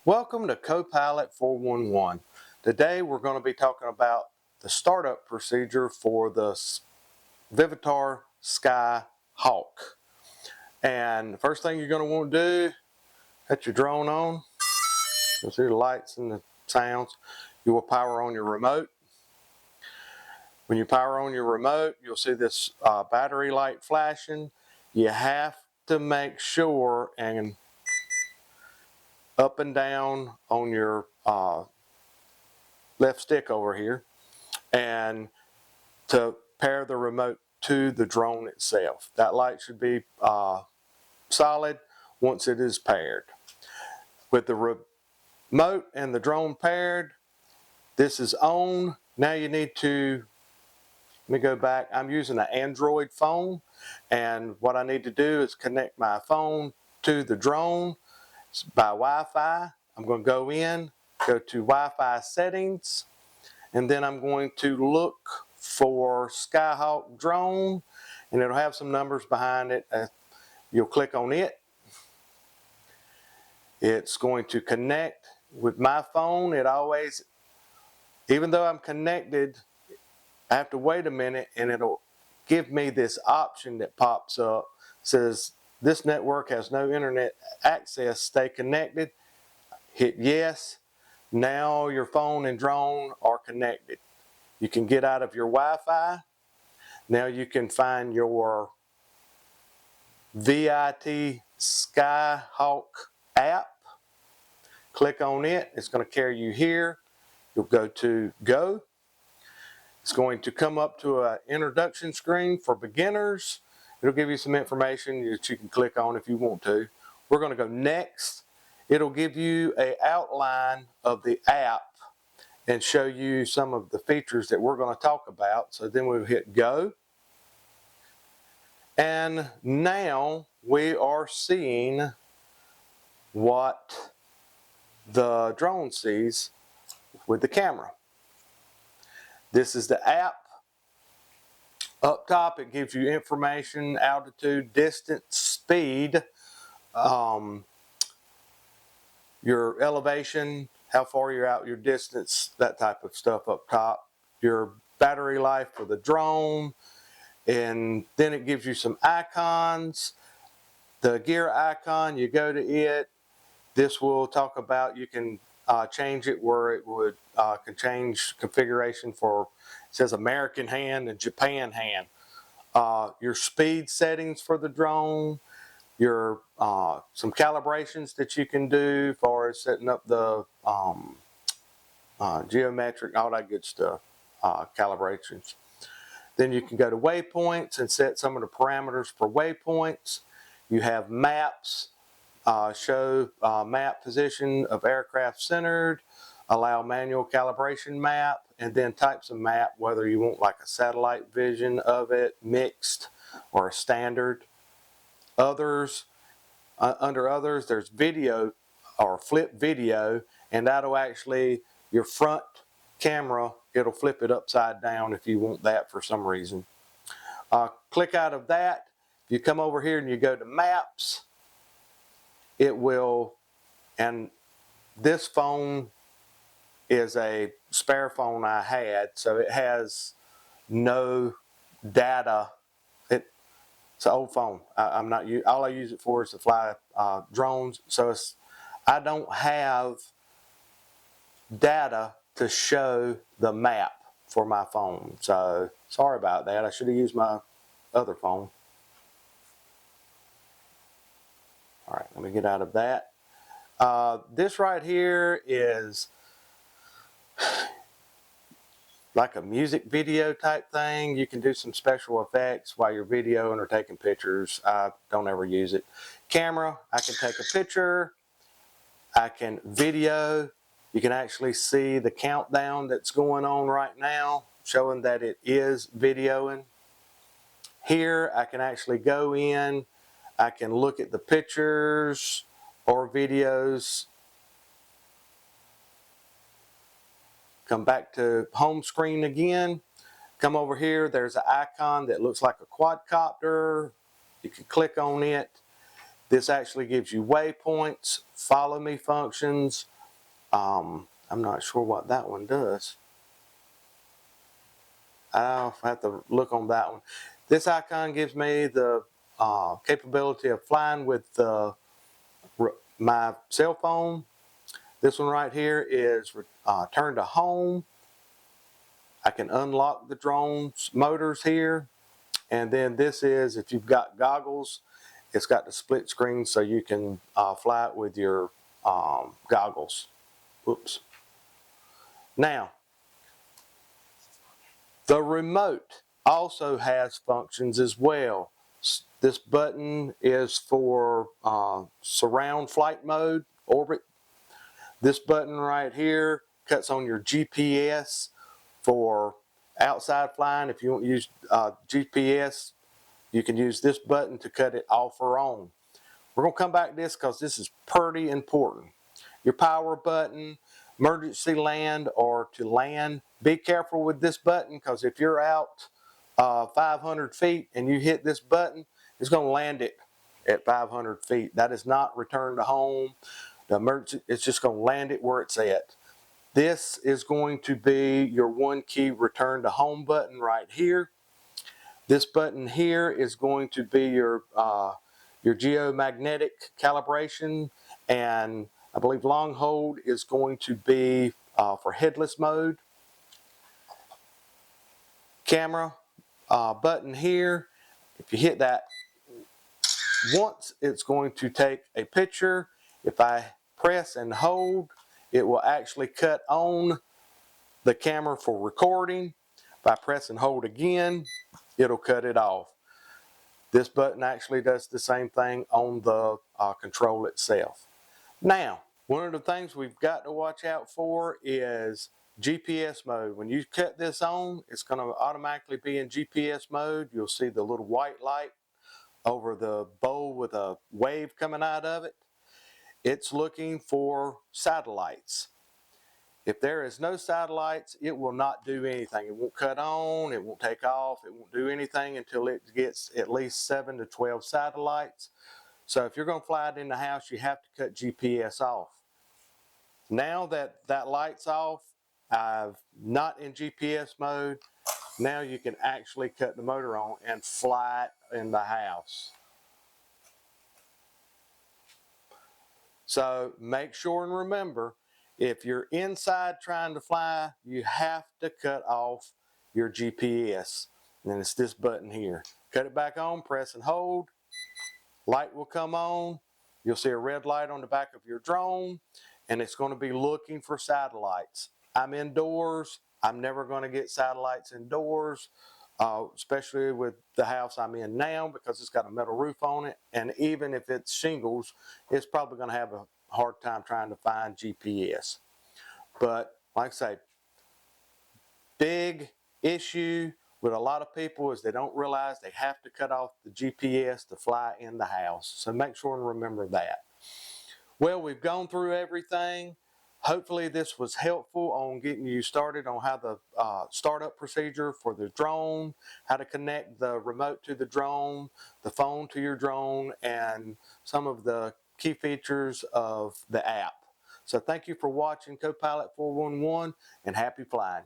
Welcome to CoPilot 411. Today we're going to be talking about the startup procedure for the Vivitar Skyhawk. And the first thing you're going to want to do, set your drone on. You'll see the lights and the sounds. You will power on your remote. When you power on your remote, you'll see this battery light flashing. You have to make sure and up and down on your left stick over here, and to pair the remote to the drone itself. That light should be solid once it is paired. With the remote and the drone paired, this is on. Now you need to, let me go back. I'm using an Android phone, and what I need to do is connect my phone to the drone by Wi-Fi. I'm going to go to Wi-Fi settings, and then I'm going to look for Skyhawk drone, and it'll have some numbers behind it. You'll click on it. It's going to connect with my phone. It always, even though I'm connected, I have to wait a minute, and it'll give me this option that pops up. It says this network has no internet access, stay connected. Hit yes. Now your phone and drone are connected. You can get out of your Wi-Fi. Now you can find your Vivitar Skyhawk app. Click on it. It's going to carry you here. You'll go to Go. It's going to come up to an introduction screen for beginners. It'll give you some information that you can click on if you want to. We're going to go Next. It'll give you an outline of the app and show you some of the features that we're going to talk about. So then we'll hit Go. And now we are seeing what the drone sees with the camera. This is the app. Up top, it gives you information, altitude, distance, speed, your elevation, how far you're out, your distance, that type of stuff up top. Your battery life for the drone, and then it gives you some icons. The gear icon, you go to it. This will talk about, you can change it where it would can change configuration for, it says American hand and Japan hand. Your speed settings for the drone, your some calibrations that you can do as far as setting up the geometric, all that good stuff, calibrations. Then you can go to waypoints and set some of the parameters for waypoints. You have maps, show map position of aircraft centered, allow manual calibration map, and then types of map, whether you want like a satellite vision of it, mixed, or a standard. Others, under others, there's video or flip video, and that'll actually, your front camera, it'll flip it upside down if you want that for some reason. Click out of that. If you come over here and you go to maps, it will, and this phone is a spare phone I had, so it has no data. It's an old phone. I'm not, all I use it for is to fly drones, so I don't have data to show the map for my phone. So sorry about that. I should have used my other phone. All right, let me get out of that. This right here is like a music video type thing. You can do some special effects while you're videoing or taking pictures. I don't ever use it. Camera, I can take a picture. I can video. You can actually see the countdown that's going on right now, showing that it is videoing. Here, I can actually go in. I can look at the pictures or videos. Come back to home screen again. Come over here. There's an icon that looks like a quadcopter. You can click on it. This actually gives you waypoints, follow me functions, I'm not sure what that one does. I'll have to look on that one. This icon gives me the capability of flying with my cell phone. This one right here is turn to home. I can unlock the drone's motors here. And then this is, if you've got goggles, it's got the split screen so you can fly it with your goggles. Whoops. Now, the remote also has functions as well. This button is for surround flight mode, orbit. This button right here cuts on your GPS for outside flying. If you don't use GPS, you can use this button to cut it off or on. We're going to come back to this because this is pretty important. Your power button, emergency land or to land. Be careful with this button because if you're out 500 feet and you hit this button, it's going to land it at 500 feet. That is not return to home. The emergency, it's just going to land it where it's at. This is going to be your one key return to home button right here. This button here is going to be your geomagnetic calibration, and I believe long hold is going to be for headless mode. Camera button here, if you hit that once, it's going to take a picture. If I press and hold, it will actually cut on the camera for recording. If I press and hold again, it'll cut it off. This button actually does the same thing on the control itself. Now, one of the things we've got to watch out for is GPS mode. When you cut this on, it's going to automatically be in GPS mode. You'll see the little white light over the bowl with a wave coming out of it. It's looking for satellites. If there is no satellites, it will not do anything. It won't cut on, it won't take off, it won't do anything until it gets at least 7 to 12 satellites. So if you're going to fly it in the house, you have to cut GPS off. Now that that light's off, I'm not in GPS mode. Now you can actually cut the motor on and fly it in the house. So make sure and remember, if you're inside trying to fly, you have to cut off your GPS. And it's this button here. Cut it back on, press and hold. Light will come on. You'll see a red light on the back of your drone, and it's going to be looking for satellites. I'm indoors. I'm never going to get satellites indoors, especially with the house I'm in now because it's got a metal roof on it. And even if it's shingles, it's probably going to have a hard time trying to find GPS. But like I say, big issue with a lot of people is they don't realize they have to cut off the GPS to fly in the house. So make sure and remember that. Well, we've gone through everything. Hopefully this was helpful on getting you started on how the startup procedure for the drone, how to connect the remote to the drone, the phone to your drone, and some of the key features of the app. So thank you for watching CoPilot 411 and happy flying.